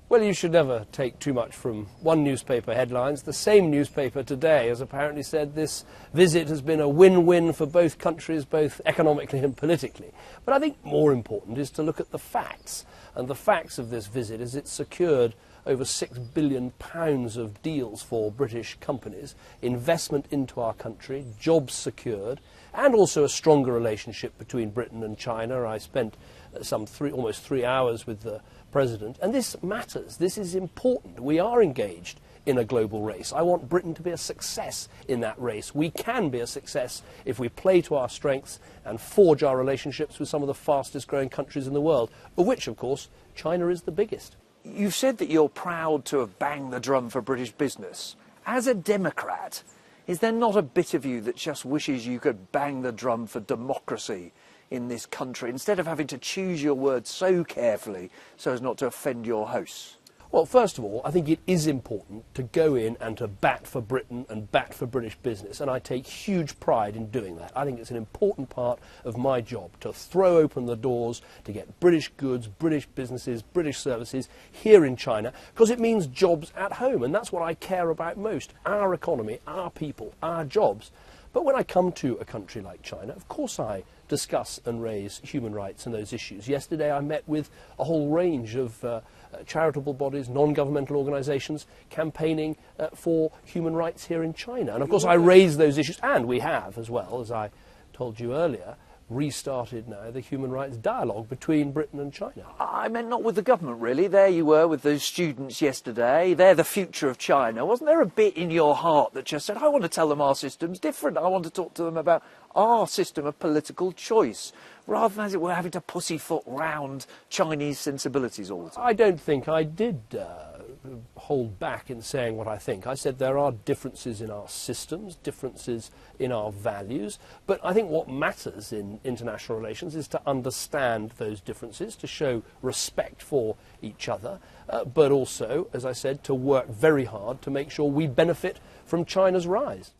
Well, you should never take too much from one newspaper headlines. The same newspaper today has apparently said this visit has been a win-win for both countries, both economically and politically. But I think more important is to look at the facts. And the facts of this visit is it's secured over £6 billion of deals for British companies, investment into our country, jobs secured, and also a stronger relationship between Britain and China. I spent almost 3 hours with the President, and this matters. This is important. We are engaged in a global race. I want Britain to be a success in that race. We can be a success if we play to our strengths and forge our relationships with some of the fastest growing countries in the world, of which, of course, China is the biggest. You've said that you're proud to have banged the drum for British business. As a Democrat, is there not a bit of you that just wishes you could bang the drum for democracy in this country instead of having to choose your words so carefully so as not to offend your hosts? Well, first of all, I think it is important to go in and to bat for Britain and bat for British business, and I take huge pride in doing that. I think it's an important part of my job to throw open the doors to get British goods, British businesses, British services here in China, because it means jobs at home, and that's what I care about most: our economy, our people, our jobs. But when I come to a country like China, of course I discuss and raise human rights and those issues. Yesterday I met with a whole range of charitable bodies, non-governmental organisations campaigning for human rights here in China. And of course I raise those issues, and we have as well, as I told you earlier, restarted now the human rights dialogue between Britain and China. I meant not with the government, really. There you were with those students yesterday. They're the future of China. Wasn't there a bit in your heart that just said, I want to tell them our system's different. I want to talk to them about our system of political choice, rather than, as it were, having to pussyfoot round Chinese sensibilities all the time? I don't think I did hold back in saying what I think. I said there are differences in our systems, differences in our values, but I think what matters in international relations is to understand those differences, to show respect for each other, but also, as I said, to work very hard to make sure we benefit from China's rise.